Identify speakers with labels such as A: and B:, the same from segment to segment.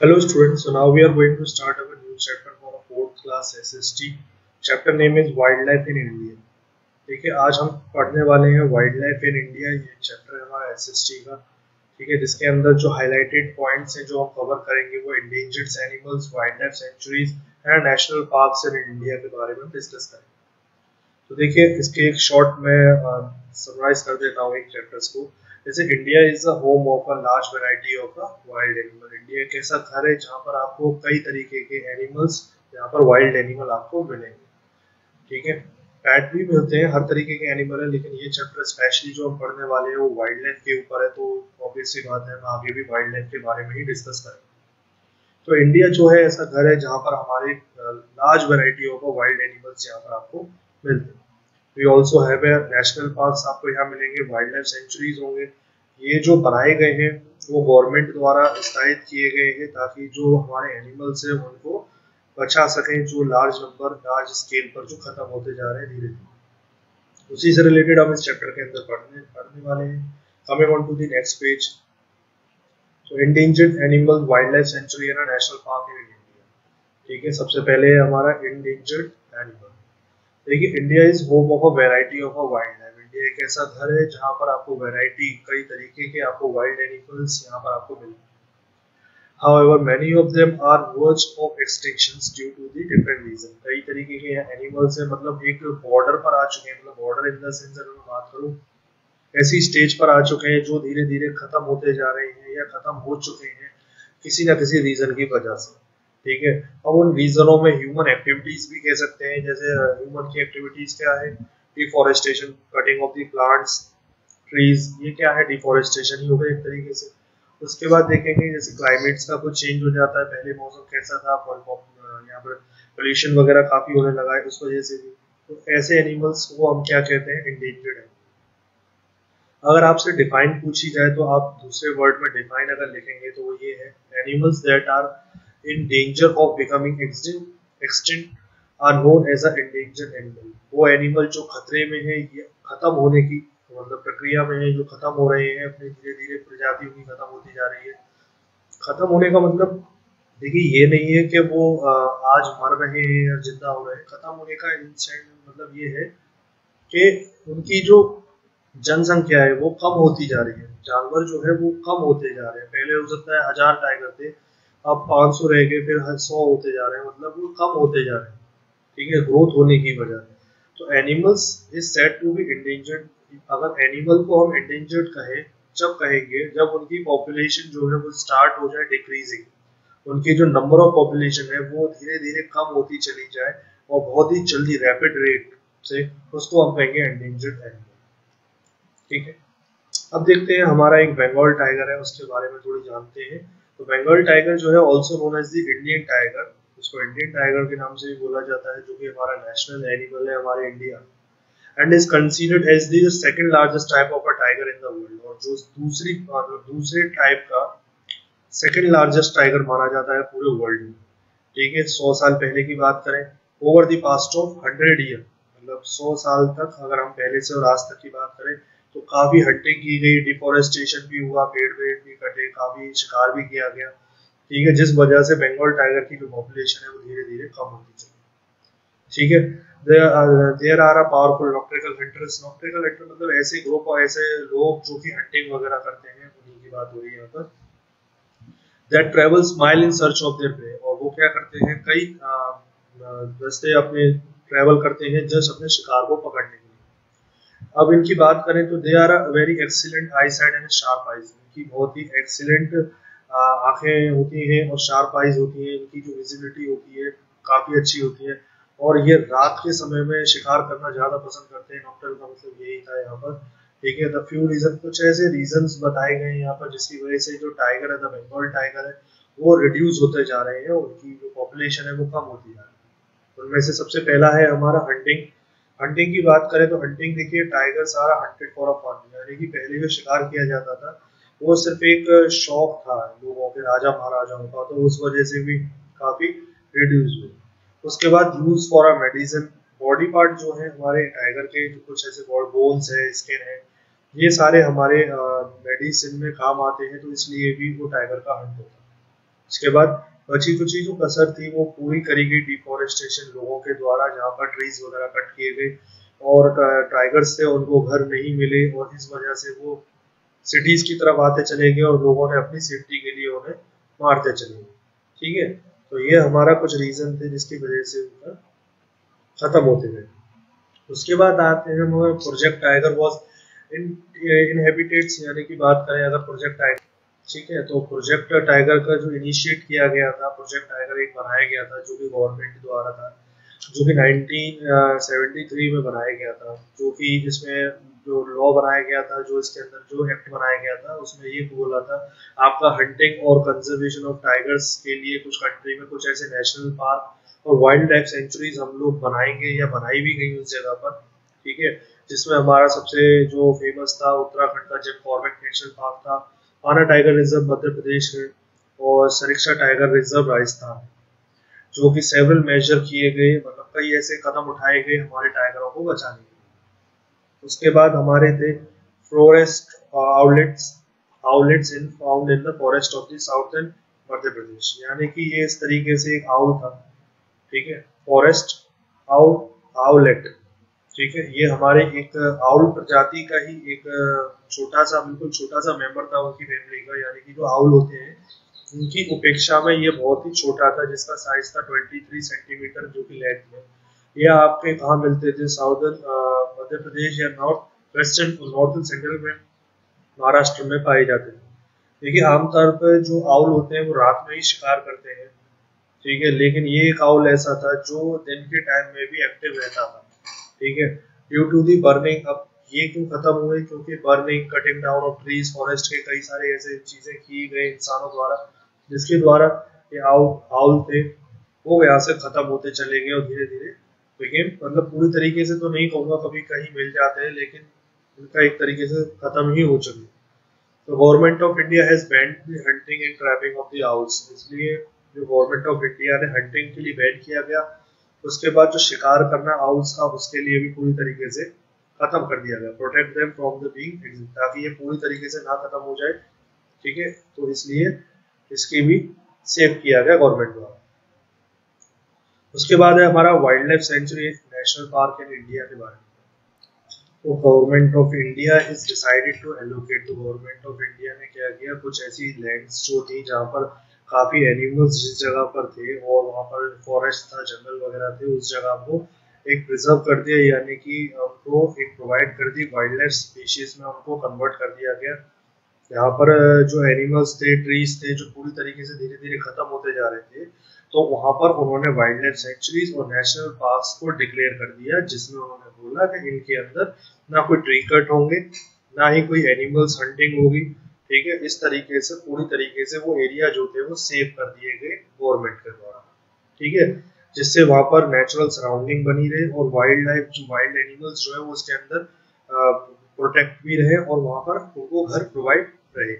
A: Hello students, so now we are going to start our new chapter for a fourth class SST. Chapter name is Wildlife in India. ठीक है, आज हम पढ़ने वाले हैं wild life in India. ये chapter है हमारा एसएसटी का। ठीक है, जिसके अंदर जो हाईलाइटेड पॉइंट्स हैं जो हम कवर करेंगे वो endangered animals, wild life centuries and national parks in India के बारे में डिस्कस करेंगे। तो देखिए, इसके एक शॉर्ट में समराइज कर देता हूँ एक चैप्टर्स को। जैसे India is the home of a large variety of a wild animal. India एक ऐसा घर है जहाँ पर आपको कई तरीके के एनिमल्स, यहाँ पर वाइल्ड एनिमल आपको मिलेंगे। ठीक है, पैट भी मिलते हैं, हर तरीके के एनिमल है, लेकिन ये चैप्टर स्पेशली जो हम पढ़ने वाले हैं वो वाइल्ड लाइफ के ऊपर है। तो ऑब्वियस सी बात है, हम आगे भी वाइल्ड लाइफ के बारे में ही डिस्कस करेंगे। तो इंडिया जो है ऐसा घर है जहाँ पर हमारे large variety of wild animals यहाँ पर आपको मिलते हैं। We also have a national parks आपको यहाँ मिलेंगे, वाइल्ड लाइफ सेंचुरीज होंगे। ये जो बनाए गए हैं वो गवर्नमेंट द्वारा स्थापित किए गए हैं ताकि जो हमारे एनिमल्स हैं उनको बचा सकें, जो लार्ज नंबर लार्ज स्केल पर जो खत्म होते जा रहे हैं धीरे धीरे। उसी से रिलेटेड हम इस चैप्टर के अंदर पढ़ने वाले हैं। Coming on to the next page. तो endangered animal wild life sanctuary and national park in India. ठीक है, सबसे पहले है हमारा इंडेंजर्ड एनिमल। देखिए, India is home of a variety of a wild life. India एक ऐसा घर है जहाँ पर आपको वैरायटी, कई तरीके के आपको वाइल्ड एनिमल्स यहाँ पर आपको मिलेंगे। However, many of them are verge of extinctions due to the different reason। कई तरीके के एनिमल्स हैं, मतलब एक बॉर्डर पर आ चुके हैं, मतलब बॉर्डर इन द सेंस अगर मैं बात करूँ, ऐसी स्टेज पर आ चुके हैं जो धीरे धीरे खत्म होते जा रहे हैं या खत्म हो चुके हैं किसी ना किसी रीजन की वजह से। ठीक है, अब उन रीजनों में ह्यूमन एक्टिविटीज भी कह सकते हैं। जैसे ह्यूमन की एक्टिविटीज क्या है? Deforestation, cutting of the plants, trees, ये क्या है? डिफोरेस्टेशन ही होगा एक तरीके से। उसके बाद देखेंगे जैसे क्लाइमेट्स का कुछ चेंज हो जाता है, पहले मौसम कैसा था, यहाँ पर पोल्यूशन वगैरह काफी होने लगा है, उस वजह से भी। तो ऐसे एनिमल्स को हम क्या कहते हैं? इंडेंजर्ड है। अगर आपसे डिफाइन पूछी जाए तो आप दूसरे वर्ड में डिफाइन अगर लिखेंगे तो वो ये है, animals that are in danger of becoming extinct are known as a endangered animal. वो एनिमल जो खतरे में है, ये खत्म होने की मतलब प्रक्रिया में है, जो खत्म हो रहे हैं, अपने धीरे धीरे प्रजाति उनकी खत्म होती जा रही है। खत्म होने का मतलब देखिए ये नहीं है कि वो आज मर रहे हैं या जिंदा हो रहे हैं। खत्म होने का इंसेंट मतलब ये है कि उनकी जो जनसंख्या है वो कम होती जा रही है। जानवर जो है वो कम होते जा रहे हैं। पहले हो सकता है 1000 टाइगर थे, अब 500 रह गए, फिर 100 होते जा रहे हैं, मतलब वो कम होते जा रहे हैं। ठीक है, ग्रोथ होने की वजह से। तो animals is said to be endangered. अगर एनिमल को हम इंडेंजर्ड कहें, जब कहेंगे जब उनकी पॉपुलेशन जो है वो स्टार्ट हो जाए डिक्रीजिंग, उनकी जो नंबर ऑफ पॉपुलेशन है वो धीरे धीरे कम होती चली जाए और बहुत ही जल्दी रैपिड रेट से, उसको हम कहेंगे एंडेंजर्ड एनिमल। ठीक है, अब देखते हैं हमारा एक बंगाल टाइगर है, उसके बारे में थोड़ी जानते हैं। तो बंगाल टाइगर जो है also known as the Indian tiger, उसको इंडियन टाइगर के नाम से भी बोला जाता है, जो कि हमारा नेशनल एनिमल है हमारे India, and is considered as the second largest type of a tiger in the world. और जो दूसरे टाइप का सेकंड लार्जेस्ट टाइगर माना जाता है पूरे वर्ल्ड में। ठीक है, 100 साल पहले की बात करें, over the past of 100 year, मतलब 100 साल तक अगर हम पहले से और आज तक की बात करें तो काफी हंटिंग की गई, डिफोरेस्टेशन भी हुआ, पेड़ पेड़ भी कटे, काफी शिकार भी किया गया। ठीक है, जिस वजह से बंगाल टाइगर की जो पॉपुलेशन है वो धीरे धीरे कम होती चली। ठीक है, there are a powerful nocturnal hunters. Nocturnal hunter मतलब ऐसे ग्रुप और ऐसे लोग जो कि हंटिंग वगैरह करते हैं, उन्हीं की बात हो रही है यहाँ पर। That travel smile in search of their pray. और वो क्या करते हैं, कई दस्ते अपने ट्रेवल करते हैं जस्ट अपने शिकार को पकड़ने के लिए। अब इनकी बात करें तो they are a very excellent eyesight and sharp eyes. इनकी बहुत ही एक्सीलेंट आंखें होती हैं और शार्प आईज होती हैं। इनकी जो विजिबिलिटी होती है काफी अच्छी होती है, और ये रात के समय में शिकार करना ज्यादा पसंद करते हैं। नॉक्टर्नल का मतलब यही था यहाँ पर। ठीक है, द फ्यू रीजन, कुछ ऐसे रीजंस बताए गए हैं यहाँ पर जिसकी वजह से जो टाइगर है, द बंगाल टाइगर है, वो रिड्यूस होते जा रहे हैं, उनकी जो पॉपुलेशन है वो कम होती जा रही है। उनमें से सबसे पहला है हमारा हंटिंग। हंटिंग की बात करें तो हंटिंग देखिए, टाइगर सारा हंटेड फॉर अ फन, यानी कि पहले जो शिकार किया जाता था वो सिर्फ एक शौक था लोगों के, राजा महाराजाओं का, तो उस वजह से भी काफी रिड्यूस हुए। उसके बाद use for a medicine. Body part जो है हमारे टाइगर के, जो कुछ ऐसे बोन्स है, स्किन है, ये सारे हमारे मेडिसिन में काम आते हैं, तो इसलिए भी वो टाइगर का हंट होता है। उसके बाद बची कुची जो कसर थी वो पूरी करी गई डिफोरेस्टेशन लोगों के द्वारा, जहाँ पर ट्रीज वगैरह कट किए गए और टाइगर्स थे उनको घर नहीं मिले और इस वजह से वो सिटीज की तरफ आते चले गए और लोगों ने अपनी सेफ्टी के लिए उन्हें मारते चले गए। ठीक है, तो ये हमारा कुछ रीजन थे जिसकी वजह से उनका खत्म होते गए। उसके बाद आते हैं हम प्रोजेक्ट टाइगर वॉज इन इनहेबिटेट्स, यानी कि बात करें अगर प्रोजेक्ट टाइगर, ठीक है, तो प्रोजेक्ट टाइगर का जो इनिशिएट किया गया था, प्रोजेक्ट टाइगर एक बनाया गया था जो कि गवर्नमेंट द्वारा था, जो कि 1973 में बनाया गया था, जो कि इसमें जो लॉ बनाया गया था, जो इसके अंदर जो एक्ट बनाया गया था उसमें ये बोला था आपका हंटिंग और कंजर्वेशन ऑफ टाइगर्स के लिए कुछ कंट्री में कुछ ऐसे नेशनल पार्क और वाइल्ड लाइफ सेंचुरीज हम लोग बनाएंगे या बनाई भी गई उस जगह पर। ठीक है, जिसमें हमारा सबसे जो फेमस था उत्तराखंड का जिम कॉर्बेट नेशनल पार्क था, पाना टाइगर रिजर्व मध्य प्रदेश में, और सरिस्का टाइगर रिजर्व राजस्थान, जो कि सेवरल मेजर किए गए, मतलब कई ऐसे कदम उठाए गए हमारे टाइगरों को बचाने के लिए। उसके बाद हमारे थे forest outlets, outlets in found in the forest of the southern Madhya Pradesh, यानी कि ये इस तरीके से एक आउल था। ठीक है, फॉरेस्ट आउलेट, ठीक है, ये हमारे एक आउल प्रजाति का ही एक छोटा सा, बिल्कुल छोटा सा मेंबर था उनकी फैमिली का, यानी कि जो आउल होते हैं उनकी उपेक्षा में ये बहुत ही छोटा था, जिसका साइज था 23 सेंटीमीटर, जो कि लेंथ में। ये आपके कहाँ मिलते थे, साउदर्न मध्य प्रदेश या नॉर्थ वेस्टर्न, नॉर्थ सेंट्रल में महाराष्ट्र में पाए जाते थे। देखिए आमतौर पर जो आउल होते हैं वो रात में ही शिकार करते हैं, ठीक है, लेकिन ये एक आउल ऐसा था जो दिन के टाइम में भी एक्टिव रहता था। ठीक है, ड्यू टू दी बर्निंग, अब ये क्यों खत्म हुए, क्योंकि burning, cutting down of trees, forest के कई सारे ऐसे चीजें की गई इंसानों द्वारा, जिसके द्वारा ये आउल थे वो यहाँ से खत्म होते चले गए और धीरे धीरे, लेकिन मतलब पूरी तरीके से तो नहीं कहूँगा, कभी कहीं मिल जाते हैं, लेकिन इनका एक तरीके से खत्म ही हो चुके। तो government of India has banned the hunting and trapping of the owls, इसलिए जो गवर्नमेंट ऑफ इंडिया ने हंटिंग के लिए बैन किया गया, उसके बाद जो शिकार करना आउल्स का उसके लिए भी पूरी तरीके से खत्म कर दिया गया, protect them from the being exist, ताकि ये पूरी तरीके से ना खत्म हो जाए। ठीक है, तो इसलिए इसकी भी सेव किया गया गवर्नमेंट द्वारा। उसके बाद है हमारा wild life sanctuary national park in India के बारे में। तो government of India is decided to allocate, तो गवर्नमेंट ऑफ इंडिया ने क्या किया, कुछ ऐसी लैंड्स जो थी जहाँ पर काफी एनिमल्स जिस जगह पर थे और वहाँ पर फॉरेस्ट था, जंगल वगैरह थे, उस जगह को एक प्रिजर्व कर दिया, यानी कि उनको एक प्रोवाइड कर दी, वाइल्ड लाइफ स्पीशीज में उनको कन्वर्ट कर दिया गया। यहाँ पर जो एनिमल्स थे, ट्रीज थे, जो पूरी तरीके से धीरे धीरे खत्म होते जा रहे थे, तो वहां पर उन्होंने वाइल्ड लाइफ सेंचुरीज और नेशनल पार्क्स को डिक्लेयर कर दिया, जिसमें उन्होंने बोला कि इनके अंदर ना कोई ट्री कट होंगे, ना ही कोई एनिमल्स हंटिंग होगी। ठीक है, इस तरीके से पूरी तरीके से वो एरिया जो थे वो सेव कर दिए गए गवर्नमेंट के द्वारा। ठीक है, जिससे वहां पर नेचुरल सराउंडिंग बनी रहे और वाइल्ड लाइफ, जो वाइल्ड एनिमल्स जो है वो उसके अंदर प्रोटेक्ट भी रहे और वहां पर उनको घर प्रोवाइड रहे।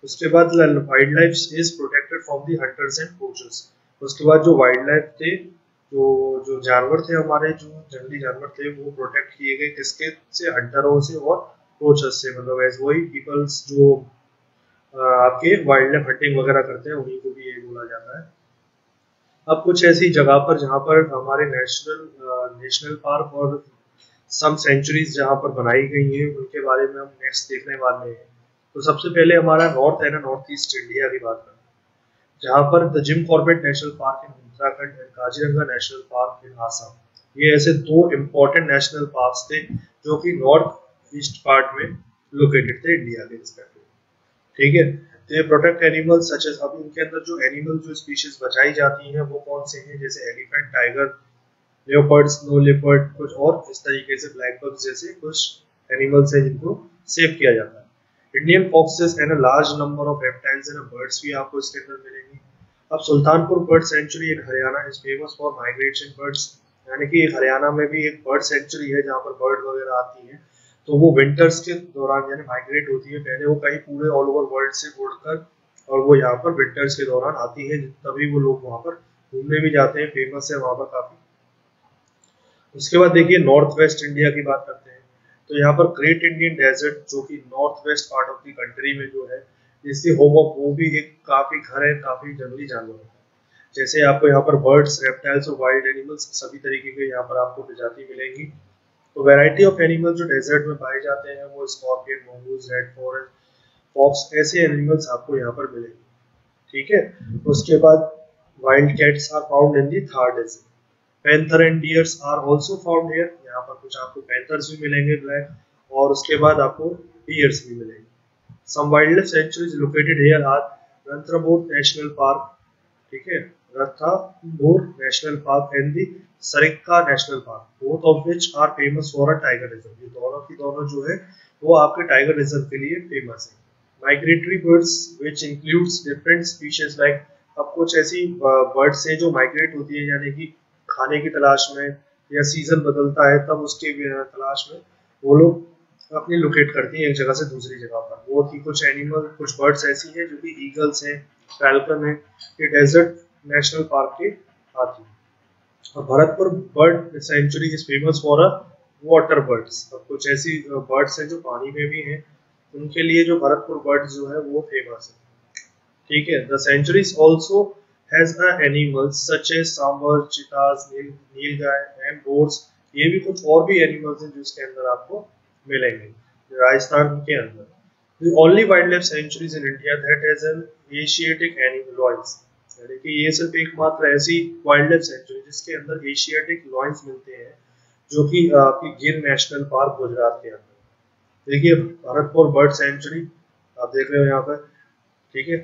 A: उसके बाद wild life is protected from the hunters and poachers. उसके बाद जो वाइल्ड लाइफ थे, जो जो जानवर थे हमारे, जो जंगली जानवर थे, वो प्रोटेक्ट किए गए किसके से, हंटरों से और पोचर्स से, मतलब ऐसे वही पीपल्स जो आपके वाइल्ड लाइफ हंटिंग वगैरह करते हैं उन्हीं को भी ये बोला जाता है। अब कुछ ऐसी जगह पर जहाँ पर हमारे नेशनल पार्क और सम सेंचुरीज जहाँ पर बनाई गई हैं उनके बारे में हम नेक्स्ट देखने वाले हैं। तो सबसे पहले हमारा नॉर्थ है ना, नॉर्थ ईस्ट इंडिया की बात करते हैं, जहाँ पर the Jim Corbett national park in Uttarakhand and Kaziranga national park इन आसाम, ये ऐसे दो इम्पोर्टेंट नेशनल पार्क थे जो कि नॉर्थ ईस्ट पार्ट में लोकेटेड थे इंडिया के रिस्पेक्टिव। ठीक है, तो ये प्रोटेक्ट एनिमल्स सच एज, अब इनके अंदर जो एनिमल जो स्पीशीज बचाई जाती हैं वो कौन से हैं, जैसे elephant, tiger, leopard, snow leopard, कुछ और इस तरीके से ब्लैक बग्स जैसे कुछ एनिमल्स हैं जिनको सेव किया जाता है। Indian foxes and a large number of reptiles and birds भी आपको इसके अंदर मिलेंगी। अब Sultanpur bird sanctuary in Haryana is famous for migration birds, यानी कि एक हरियाणा में भी एक बर्ड सेंचुरी है जहाँ पर बर्ड वगैरह आती है, तो वो विंटर्स के दौरान यानी माइग्रेट होती है, पहले वो कहीं पूरे ऑल ओवर वर्ल्ड से उड़कर और वो यहाँ पर विंटर्स के दौरान आती है, तभी वो लोग वहाँ पर घूमने भी जाते हैं, फेमस है वहाँ पर काफी। उसके बाद देखिए नॉर्थ वेस्ट इंडिया की बात करते हैं, तो यहाँ पर ग्रेट इंडियन डेजर्ट जो कि north west part of the country में जो है, जिसकी होम ऑफ वो भी एक काफी घर है काफी जंगली जानवर है। जैसे आपको यहाँ पर बर्ड्स, रेप्टाइल्स और वाइल्ड एनिमल्स सभी तरीके के यहाँ पर आपको प्रजाति मिलेंगी। तो वैरायटी ऑफ एनिमल जो डेजर्ट में पाए जाते हैं वो scorpion, mongoose, red forest, fox ऐसे एनिमल्स आपको यहाँ पर मिलेंगे। ठीक है, उसके बाद wild cats are found in the Thar desert. Panther and deers are also found here. यहाँ पर कुछ आपको पैंथर्स भी मिलेंगे ब्लैक, और उसके बाद आपको डियर्स भी मिलेंगे। Some wildlife sanctuaries located here are Ranthambore national park, ठीक है, Ranthambore national park and the Sariska national park, both of which are famous for a tiger reserve. ये दोनों की दोनों जो है वो आपके टाइगर रिजर्व के लिए फेमस है। Migratory birds which includes different species like, अब कुछ ऐसी बर्ड्स हैं जो माइग्रेट होती है, यानी कि खाने की तलाश में या सीजन बदलता है तब उसके तलाश में वो लोग अपनी लोकेट करती हैं एक जगह से दूसरी जगह पर। वो थी कुछ एनिमल, कुछ बर्ड्स ऐसी हैं जो कि ईगल्स हैं, फैल्कन है, ये डेजर्ट नेशनल पार्क के आती है। और Bharatpur bird sanctuary is famous for a water birds. अब कुछ ऐसी बर्ड्स हैं जो पानी में भी हैं, उनके लिए जो भरतपुर बर्ड्स जो है वो फेमस है। ठीक है, the sanctuaries also has animals such as sambar, cheetahs, nilgai and boars. ये भी कुछ और भी एनिमल्स हैं जिसके अंदर आपको मिलेंगे राजस्थान के अंदर। The only wildlife sanctuaries in India that has an Asiatic animal loins, यानी कि ये सिर्फ एकमात्र ऐसी वाइल्ड लाइफ सेंचुरी जिसके अंदर एशियाटिक लॉइंस मिलते हैं, जो कि आपकी गिर नेशनल पार्क गुजरात के अंदर। देखिए भरतपुर बर्ड सेंचुरी आप देख रहे हो यहाँ पर, ठीक है,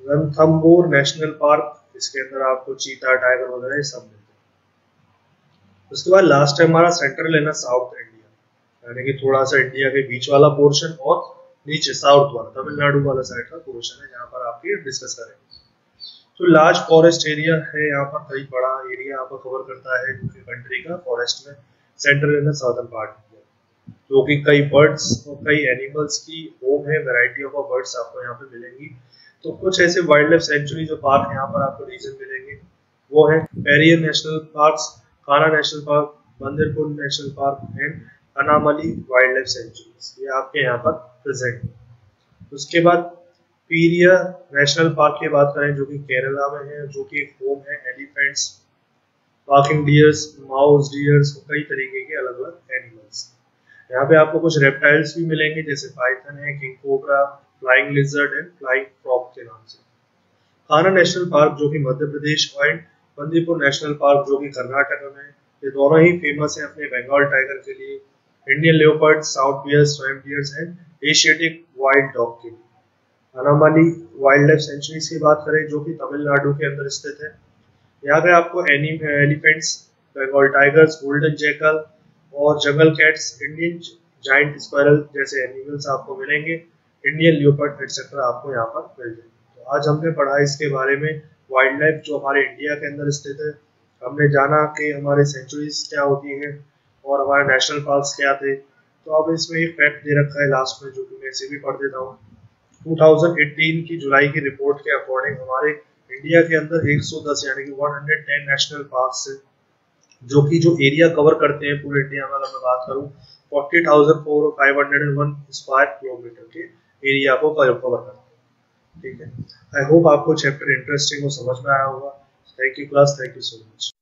A: रणथंभौर नेशनल पार्क, इसके अंदर आपको चीता, टाइगर वगैरह सब मिलते हैं। उसके बाद लास्ट है हमारा सेंट्रल है ना साउथ इंडिया, यानी कि थोड़ा सा इंडिया के बीच वाला पोर्शन और नीचे साउथ वाला तमिलनाडु वाला साइड का पोर्शन है जहाँ पर आपकी डिस्कस करेंगे। तो लार्ज फॉरेस्ट एरिया है यहाँ पर, कई बड़ा एरिया यहाँ पर कवर करता है जो कि कंट्री का फॉरेस्ट में सेंट्रल एंड साउथर्न पार्ट, जो कि कई बर्ड्स और कई एनिमल्स की होम है। वैरायटी ऑफ बर्ड्स आपको यहाँ पे मिलेंगी। तो कुछ ऐसे वाइल्ड लाइफ सेंचुरी जो पार्क यहाँ पर आपको रीजन मिलेंगे वो है Periyar national park, Kanha national park, Bandipur national park and Anamalai wild life sanctuaries, ये आपके यहाँ पर प्रेजेंट है। उसके बाद पीरिया नेशनल पार्क की बात करें जो कि केरला में है, जो कि एक होम है elephants, walking dears, mouse dears, कई तरीके के अलग अलग एनिमल्स। यहाँ पे आपको कुछ रेप्टाइल्स भी मिलेंगे जैसे पाइथन है, king cobra, flying lizard and flying frog के नाम से। कान्हा नेशनल पार्क जो कि Madhya Pradesh and Bandipur national park जो कि कर्नाटक में, ये दोनों ही फेमस है अपने बंगाल टाइगर के लिए, Indian leopard, sloth bears, swamp deers and Asiatic wild dog के लिए। अनामली वाइल्ड लाइफ सेंचुरीज की बात करें जो कि तमिलनाडु के अंदर स्थित है, यहाँ पे आपको elephants, Bengal tigers, golden jackal और jungle cats, Indian giant squirrel जैसे एनिमल्स आपको मिलेंगे, इंडियन लियोपर्ड एक्सेट्रा आपको यहाँ पर मिल जाएंगे। तो आज हमने पढ़ा इसके बारे में वाइल्ड लाइफ जो हमारे इंडिया के अंदर स्थित है, हमने जाना कि हमारे सेंचुरीज क्या होती हैं और हमारे नेशनल पार्क्स क्या थे। तो अब इसमें एक फैक्ट दे रखा है लास्ट में जो कि मैं इसे भी पढ़ देता हूँ। 2018 की जुलाई की रिपोर्ट के अकॉर्डिंग हमारे इंडिया के अंदर 110 यानी कि 110 नेशनल पार्क्स है, जो कि जो एरिया कवर करते हैं पूरे इंडिया में, अगर मैं बात करूं 40,501 स्क्वायर किलोमीटर के एरिया को कवर करते हैं। ठीक है, आई होप आपको चैप्टर इंटरेस्टिंग और समझ में आया होगा। Thank you class, thank you so much.